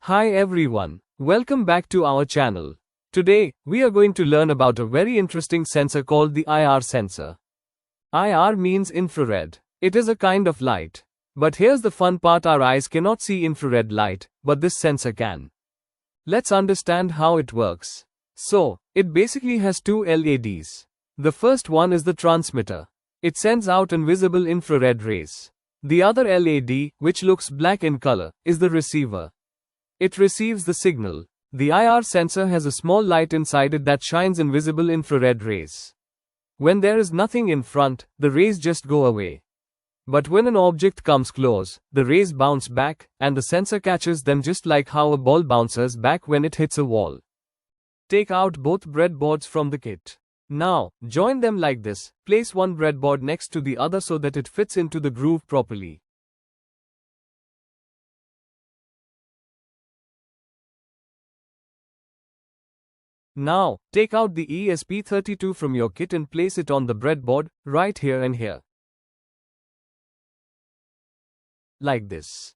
Hi everyone, welcome back to our channel. Today, we are going to learn about a very interesting sensor called the IR sensor. IR means infrared. It is a kind of light. But here's the fun part, our eyes cannot see infrared light, but this sensor can. Let's understand how it works. So, it basically has two LEDs. The first one is the transmitter. It sends out invisible infrared rays. The other LED, which looks black in color, is the receiver. It receives the signal. The IR sensor has a small light inside it that shines invisible infrared rays. When there is nothing in front, the rays just go away. But when an object comes close, the rays bounce back, and the sensor catches them just like how a ball bounces back when it hits a wall. Take out both breadboards from the kit. Now, join them like this. Place one breadboard next to the other so that it fits into the groove properly. Now, take out the ESP32 from your kit and place it on the breadboard, right here and here. Like this.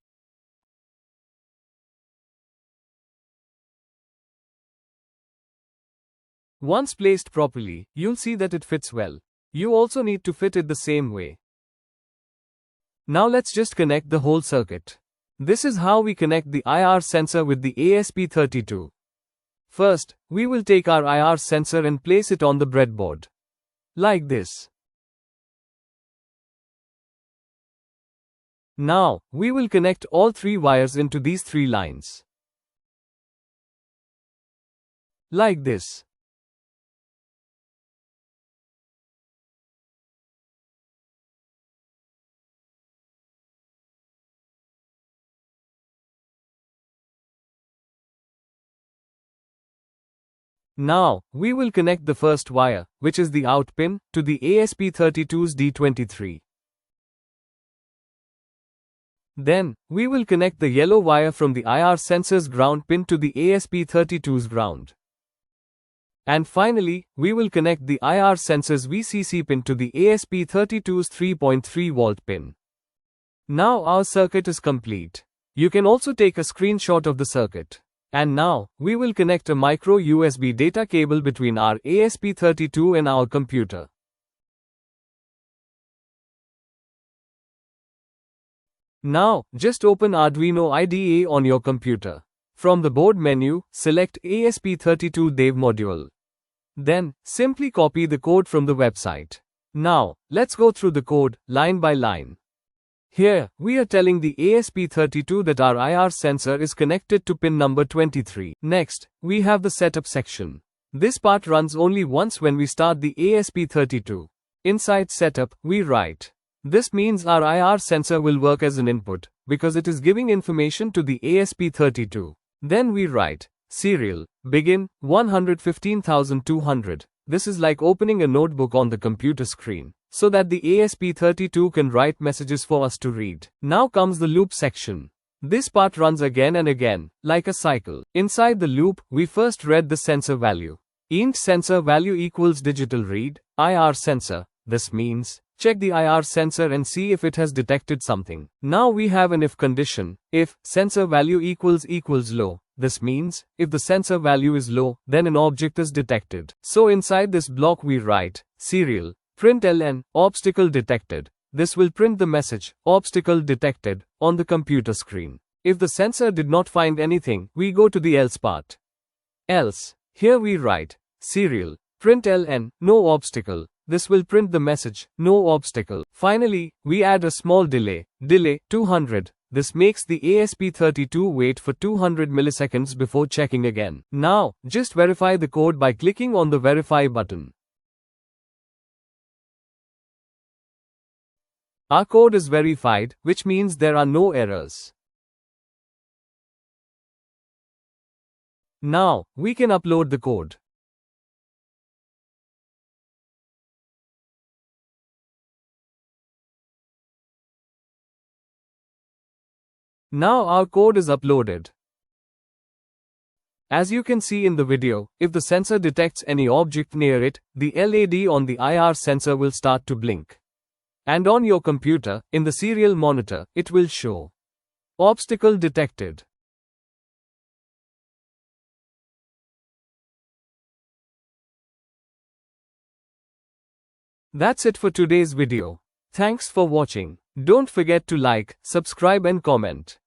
Once placed properly, you'll see that it fits well. You also need to fit it the same way. Now let's just connect the whole circuit. This is how we connect the IR sensor with the ESP32. First, we will take our IR sensor and place it on the breadboard. Like this. Now, we will connect all three wires into these three lines. Like this. Now, we will connect the first wire, which is the out pin, to the ESP32's D23. Then, we will connect the yellow wire from the IR sensor's ground pin to the ESP32's ground. And finally, we will connect the IR sensor's VCC pin to the ESP32's 3.3 volt pin. Now our circuit is complete. You can also take a screenshot of the circuit. And now, we will connect a micro USB data cable between our ESP32 and our computer. Now, just open Arduino IDE on your computer. From the board menu, select ESP32 Dev module. Then, simply copy the code from the website. Now, let's go through the code, line by line. Here, we are telling the ESP32 that our IR sensor is connected to pin number 23. Next, we have the setup section. This part runs only once when we start the ESP32. Inside setup, we write. This means our IR sensor will work as an input, because it is giving information to the ESP32. Then we write, serial, begin, 115,200. This is like opening a notebook on the computer screen, so that the ESP32 can write messages for us to read. Now comes the loop section. This part runs again and again, like a cycle. Inside the loop, we first read the sensor value. Int sensor value equals digital read, IR sensor. This means, check the IR sensor and see if it has detected something. Now we have an if condition. If sensor value equals low. This means, if the sensor value is low, then an object is detected. So inside this block we write, serial, println, obstacle detected. This will print the message, obstacle detected, on the computer screen. If the sensor did not find anything, we go to the else part. Else, here we write, serial, println, no obstacle. This will print the message, no obstacle. Finally, we add a small delay, 200. This makes the ESP32 wait for 200 milliseconds before checking again. Now, just verify the code by clicking on the verify button. Our code is verified, which means there are no errors. Now, we can upload the code. Now our code is uploaded. As you can see in the video, if the sensor detects any object near it, the LED on the IR sensor will start to blink. And on your computer, in the serial monitor, it will show obstacle detected. That's it for today's video. Thanks for watching. Don't forget to like, subscribe and comment.